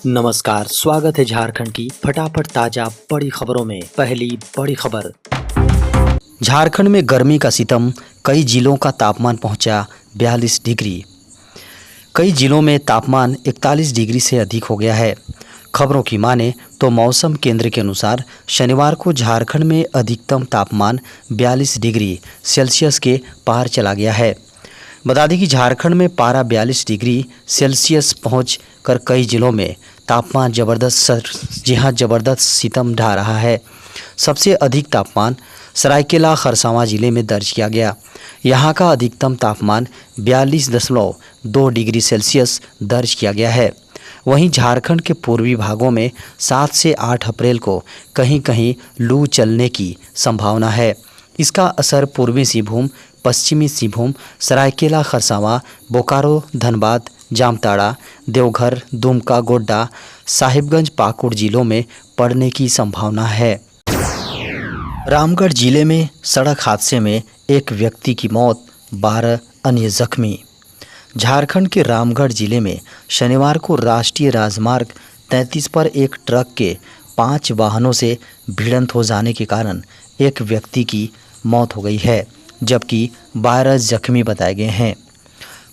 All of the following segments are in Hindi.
नमस्कार, स्वागत है झारखंड की फटाफट ताजा बड़ी खबरों में। पहली बड़ी खबर। झारखंड में गर्मी का सितम, कई जिलों का तापमान पहुंचा 42 डिग्री। कई जिलों में तापमान 41 डिग्री से अधिक हो गया है। खबरों की माने तो मौसम केंद्र के अनुसार शनिवार को झारखंड में अधिकतम तापमान 42 डिग्री सेल्सियस के पार चला गया है। बता दें कि झारखंड में पारा 42 डिग्री सेल्सियस पहुँच कर कई जिलों में तापमान ज़बरदस्त सितम ढा रहा है। सबसे अधिक तापमान सरायकेला खरसावां जिले में दर्ज किया गया। यहाँ का अधिकतम तापमान 42.2 डिग्री सेल्सियस दर्ज किया गया है। वहीं झारखंड के पूर्वी भागों में 7 से 8 अप्रैल को कहीं कहीं लू चलने की संभावना है। इसका असर पूर्वी सिंहभूम, पश्चिमी सिंहभूम, सरायकेला खरसावां, बोकारो, धनबाद, जामताड़ा, देवघर, दुमका, गोड्डा, साहिबगंज, पाकुड़ जिलों में पड़ने की संभावना है। रामगढ़ जिले में सड़क हादसे में एक व्यक्ति की मौत, 12 अन्य जख्मी। झारखंड के रामगढ़ जिले में शनिवार को राष्ट्रीय राजमार्ग 33 पर एक ट्रक के 5 वाहनों से भिड़ंत हो जाने के कारण एक व्यक्ति की मौत हो गई है, जबकि 12 जख्मी बताए गए हैं।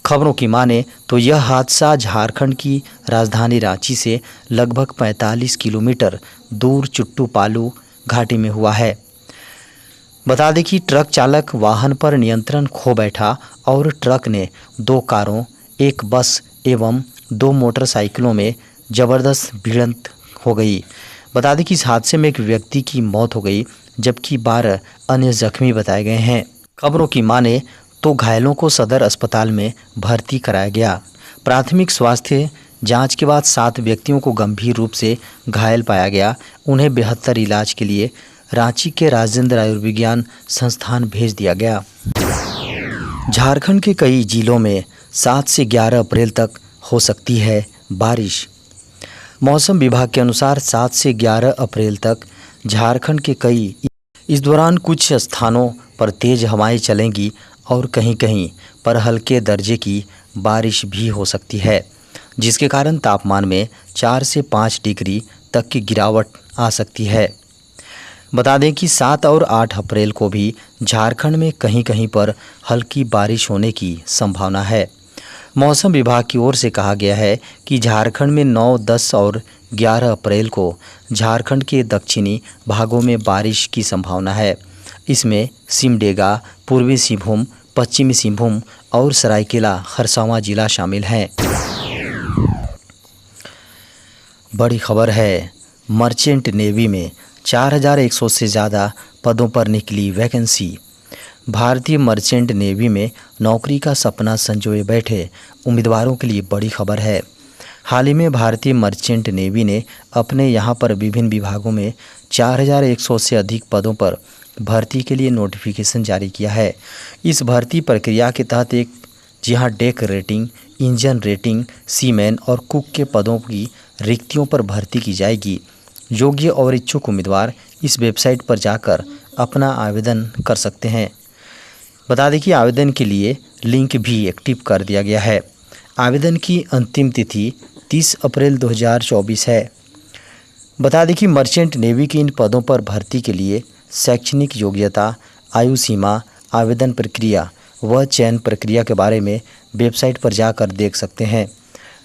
खबरों की माने तो यह हादसा झारखंड की राजधानी रांची से लगभग 45 किलोमीटर दूर चुट्टू पालू घाटी में हुआ है। बता दें कि ट्रक चालक वाहन पर नियंत्रण खो बैठा और ट्रक ने 2 कारों, एक बस एवं 2 मोटरसाइकिलों में ज़बरदस्त भिड़ंत हो गई। बता दें कि इस हादसे में एक व्यक्ति की मौत हो गई, जबकि 12 अन्य जख्मी बताए गए हैं। खबरों की माने तो घायलों को सदर अस्पताल में भर्ती कराया गया। प्राथमिक स्वास्थ्य जांच के बाद 7 व्यक्तियों को गंभीर रूप से घायल पाया गया। उन्हें बेहतर इलाज के लिए रांची के राजेंद्र आयुर्विज्ञान संस्थान भेज दिया गया। झारखंड के कई जिलों में 7 से 11 अप्रैल तक हो सकती है बारिश। मौसम विभाग के अनुसार 7 से 11 अप्रैल तक झारखंड के इस दौरान कुछ स्थानों पर तेज हवाएं चलेंगी और कहीं कहीं पर हल्के दर्जे की बारिश भी हो सकती है, जिसके कारण तापमान में 4 से 5 डिग्री तक की गिरावट आ सकती है। बता दें कि 7 और 8 अप्रैल को भी झारखंड में कहीं कहीं पर हल्की बारिश होने की संभावना है। मौसम विभाग की ओर से कहा गया है कि झारखंड में 9, 10 और 11 अप्रैल को झारखंड के दक्षिणी भागों में बारिश की संभावना है। इसमें सिमडेगा, पूर्वी सिंहभूम, पश्चिमी सिंहभूम और सरायकेला खरसावां जिला शामिल हैं। बड़ी खबर है, मर्चेंट नेवी में 4100 से ज़्यादा पदों पर निकली वैकेंसी। भारतीय मर्चेंट नेवी में नौकरी का सपना संजोए बैठे उम्मीदवारों के लिए बड़ी खबर है। हाल ही में भारतीय मर्चेंट नेवी ने अपने यहाँ पर विभिन्न विभागों में 4100 से अधिक पदों पर भर्ती के लिए नोटिफिकेशन जारी किया है। इस भर्ती प्रक्रिया के तहत deck rating, engine rating, seaman और कुक के पदों की रिक्तियों पर भर्ती की जाएगी। योग्य और इच्छुक उम्मीदवार इस वेबसाइट पर जाकर अपना आवेदन कर सकते हैं। बता दें कि आवेदन के लिए लिंक भी एक्टिव कर दिया गया है। आवेदन की अंतिम तिथि 30 अप्रैल 2024 है। बता दें कि मर्चेंट नेवी की इन पदों पर भर्ती के लिए शैक्षणिक योग्यता, आयु सीमा, आवेदन प्रक्रिया व चयन प्रक्रिया के बारे में वेबसाइट पर जाकर देख सकते हैं।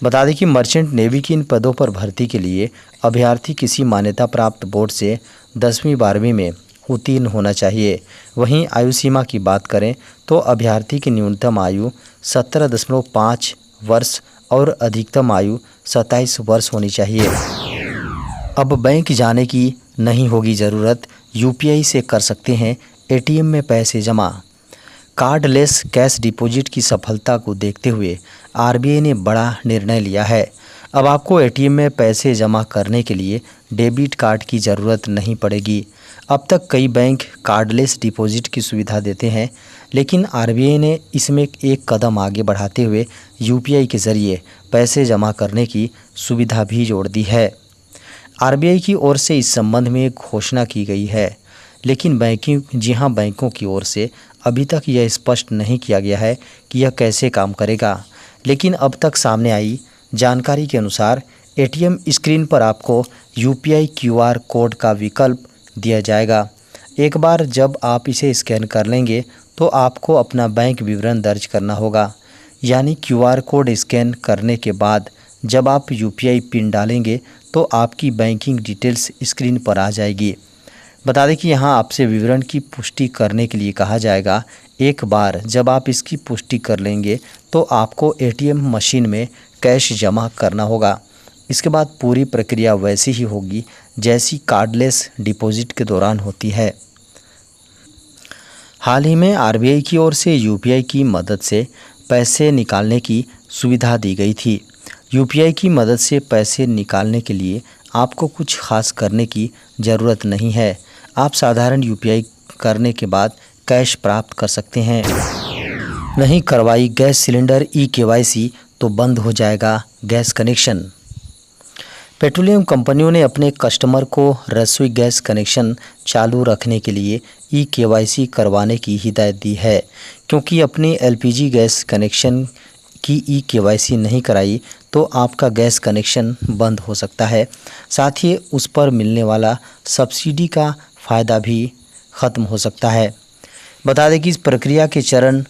बता दें कि मर्चेंट नेवी की इन पदों पर भर्ती के लिए अभ्यर्थी किसी मान्यता प्राप्त बोर्ड से 10वीं 12वीं में उत्तीर्ण होना चाहिए। वहीं आयु सीमा की बात करें तो अभ्यर्थी की न्यूनतम आयु 17.5 वर्ष और अधिकतम आयु 27 वर्ष होनी चाहिए। अब बैंक जाने की नहीं होगी ज़रूरत, यूपीआई से कर सकते हैं एटीएम में पैसे जमा। कार्डलेस कैश डिपॉजिट की सफलता को देखते हुए आरबीआई ने बड़ा निर्णय लिया है। अब आपको एटीएम में पैसे जमा करने के लिए डेबिट कार्ड की ज़रूरत नहीं पड़ेगी। अब तक कई बैंक कार्डलेस डिपॉजिट की सुविधा देते हैं, लेकिन आरबीआई ने इसमें एक कदम आगे बढ़ाते हुए यूपीआई के ज़रिए पैसे जमा करने की सुविधा भी जोड़ दी है। आरबीआई की ओर से इस संबंध में एक घोषणा की गई है, लेकिन बैंकों की ओर से अभी तक यह स्पष्ट नहीं किया गया है कि यह कैसे काम करेगा। लेकिन अब तक सामने आई जानकारी के अनुसार एटीएम स्क्रीन पर आपको यूपीआई क्यूआर कोड का विकल्प दिया जाएगा। एक बार जब आप इसे स्कैन कर लेंगे तो आपको अपना बैंक विवरण दर्ज करना होगा। यानी क्यूआर कोड स्कैन करने के बाद जब आप यूपीआई पिन डालेंगे तो आपकी बैंकिंग डिटेल्स स्क्रीन पर आ जाएगी। बता दें कि यहाँ आपसे विवरण की पुष्टि करने के लिए कहा जाएगा। एक बार जब आप इसकी पुष्टि कर लेंगे तो आपको एटीएम मशीन में कैश जमा करना होगा। इसके बाद पूरी प्रक्रिया वैसी ही होगी जैसी कार्डलेस डिपॉजिट के दौरान होती है। हाल ही में आरबीआई की ओर से यूपीआई की मदद से पैसे निकालने की सुविधा दी गई थी। यूपीआई की मदद से पैसे निकालने के लिए आपको कुछ खास करने की ज़रूरत नहीं है। आप साधारण यूपीआई करने के बाद कैश प्राप्त कर सकते हैं। नहीं करवाई गैस सिलेंडर ई-केवाईसी तो बंद हो जाएगा गैस कनेक्शन। पेट्रोलियम कंपनियों ने अपने कस्टमर को रसोई गैस कनेक्शन चालू रखने के लिए ई-केवाईसी करवाने की हिदायत दी है, क्योंकि अपनी एलपीजी गैस कनेक्शन की ई-केवाईसी नहीं कराई तो आपका गैस कनेक्शन बंद हो सकता है। साथ ही उस पर मिलने वाला सब्सिडी का फ़ायदा भी ख़त्म हो सकता है। बता दें कि इस प्रक्रिया के चरण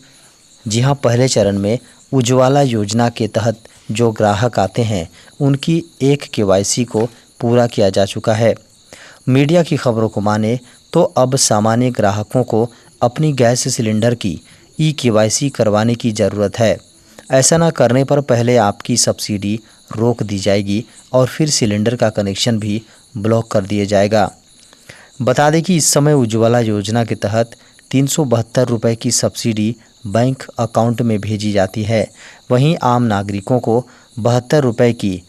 पहले चरण में उज्ज्वला योजना के तहत जो ग्राहक आते हैं उनकी एक केवाईसी को पूरा किया जा चुका है। मीडिया की खबरों को माने तो अब सामान्य ग्राहकों को अपनी गैस सिलेंडर की ई-केवाईसी करवाने की ज़रूरत है। ऐसा न करने पर पहले आपकी सब्सिडी रोक दी जाएगी और फिर सिलेंडर का कनेक्शन भी ब्लॉक कर दिया जाएगा। बता दें कि इस समय उज्ज्वला योजना के तहत 372 रुपये की सब्सिडी बैंक अकाउंट में भेजी जाती है। वहीं आम नागरिकों को 72 रुपये की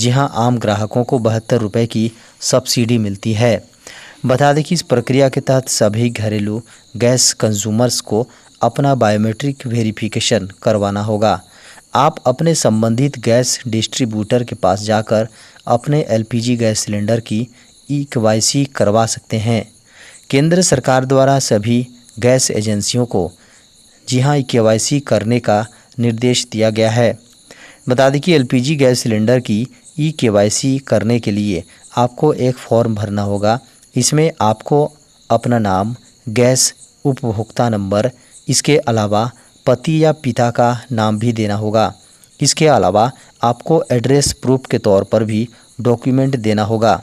आम ग्राहकों को 72 रुपये की सब्सिडी मिलती है। बता दें कि इस प्रक्रिया के तहत सभी घरेलू गैस कंज्यूमर्स को अपना बायोमेट्रिक वेरिफिकेशन करवाना होगा। आप अपने संबंधित गैस डिस्ट्रीब्यूटर के पास जाकर अपने एलपीजी गैस सिलेंडर की ई-केवाईसी करवा सकते हैं। केंद्र सरकार द्वारा सभी गैस एजेंसियों को ई-केवाईसी करने का निर्देश दिया गया है। बता दें कि एलपीजी गैस सिलेंडर की ई-केवाईसी करने के लिए आपको एक फॉर्म भरना होगा। इसमें आपको अपना नाम, गैस उपभोक्ता नंबर, इसके अलावा पति या पिता का नाम भी देना होगा। इसके अलावा आपको एड्रेस प्रूफ के तौर पर भी डॉक्यूमेंट देना होगा।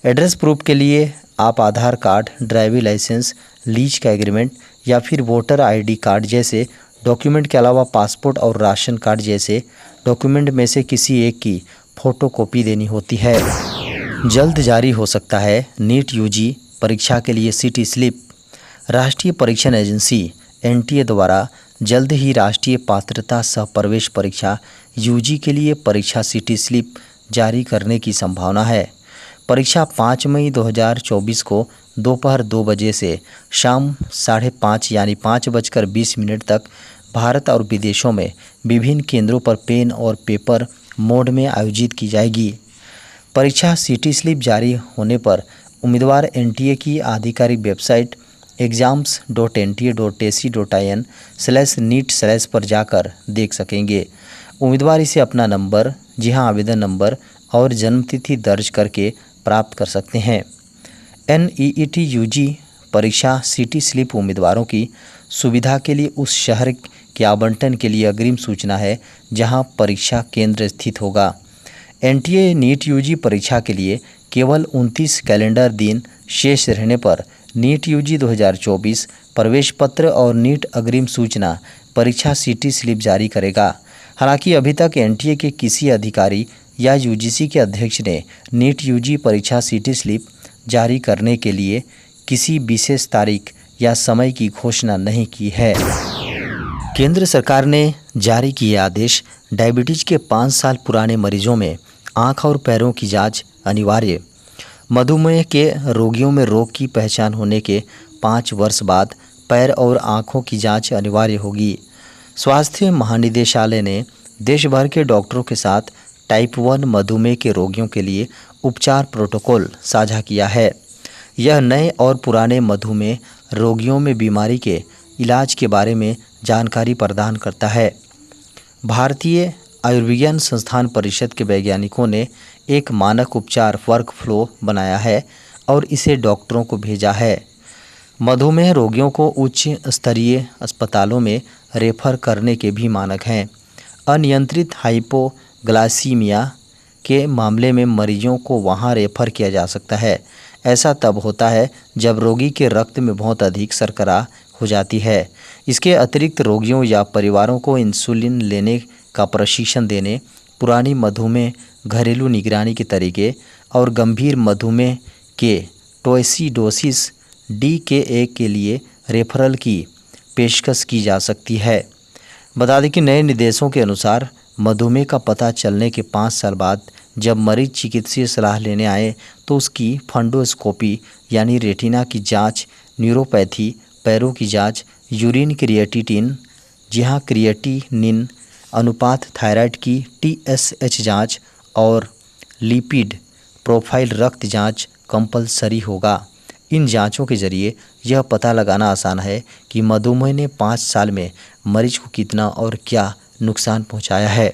एड्रेस प्रूफ के लिए आप आधार कार्ड, ड्राइविंग लाइसेंस, लीज का एग्रीमेंट या फिर वोटर आईडी कार्ड जैसे डॉक्यूमेंट के अलावा पासपोर्ट और राशन कार्ड जैसे डॉक्यूमेंट में से किसी एक की फ़ोटोकॉपी देनी होती है। जल्द जारी हो सकता है नीट यूजी परीक्षा के लिए सिटी स्लिप। राष्ट्रीय परीक्षण एजेंसी एनटीए द्वारा जल्द ही राष्ट्रीय पात्रता सह प्रवेश परीक्षा यूजी के लिए परीक्षा सिटी स्लिप जारी करने की संभावना है। परीक्षा 5 मई 2024 को दोपहर 2 बजे से शाम 5:30 यानी 5:20 तक भारत और विदेशों में विभिन्न केंद्रों पर पेन और पेपर मोड में आयोजित की जाएगी। परीक्षा सिटी स्लिप जारी होने पर उम्मीदवार एनटीए की आधिकारिक वेबसाइट exams.nta.ac.in/neet/ पर जाकर देख सकेंगे। उम्मीदवार इसे अपना नंबर, आवेदन नंबर और जन्मतिथि दर्ज करके प्राप्त कर सकते हैं। NEET यूजी परीक्षा सिटी स्लिप उम्मीदवारों की सुविधा के लिए उस शहर के आवंटन के लिए अग्रिम सूचना है जहां परीक्षा केंद्र स्थित होगा। एनटीए नीट यूजी परीक्षा के लिए केवल 29 कैलेंडर दिन शेष रहने पर नीट यूजी 2024 प्रवेश पत्र और नीट अग्रिम सूचना परीक्षा सिटी स्लिप जारी करेगा। हालांकि अभी तक एनटीए के किसी अधिकारी या यूजीसी के अध्यक्ष ने नीट यूजी परीक्षा सिटी स्लिप जारी करने के लिए किसी विशेष तारीख या समय की घोषणा नहीं की है। केंद्र सरकार ने जारी किए आदेश, डायबिटीज के 5 साल पुराने मरीजों में आँख और पैरों की जांच अनिवार्य। मधुमेह के रोगियों में रोग की पहचान होने के 5 वर्ष बाद पैर और आँखों की जांच अनिवार्य होगी। स्वास्थ्य महानिदेशालय ने देश भर के डॉक्टरों के साथ टाइप 1 मधुमेह के रोगियों के लिए उपचार प्रोटोकॉल साझा किया है। यह नए और पुराने मधुमेह रोगियों में बीमारी के इलाज के बारे में जानकारी प्रदान करता है। भारतीय आयुर्विज्ञान संस्थान परिषद के वैज्ञानिकों ने एक मानक उपचार वर्कफ्लो बनाया है और इसे डॉक्टरों को भेजा है। मधुमेह रोगियों को उच्च स्तरीय अस्पतालों में रेफर करने के भी मानक हैं। अनियंत्रित हाइपोग्लाइसीमिया के मामले में मरीजों को वहां रेफर किया जा सकता है। ऐसा तब होता है जब रोगी के रक्त में बहुत अधिक शर्करा हो जाती है। इसके अतिरिक्त रोगियों या परिवारों को इंसुलिन लेने का प्रशिक्षण देने, पुरानी मधुमेह घरेलू निगरानी के तरीके और गंभीर मधुमेह के टोसिडोसिस DKA के लिए रेफरल की पेशकश की जा सकती है। बता दें कि नए निर्देशों के अनुसार मधुमेह का पता चलने के 5 साल बाद जब मरीज चिकित्सीय सलाह लेने आए तो उसकी फंडोस्कोपी यानी रेटिना की जांच, न्यूरोपैथी, पैरों की जांच, यूरिन क्रिएटिनिन जहाँ क्रिएटिनिन अनुपात, थायराइड की TSH जांच और लिपिड प्रोफाइल रक्त जांच कंपलसरी होगा। इन जांचों के जरिए यह पता लगाना आसान है कि मधुमेह ने 5 साल में मरीज को कितना और क्या नुकसान पहुंचाया है।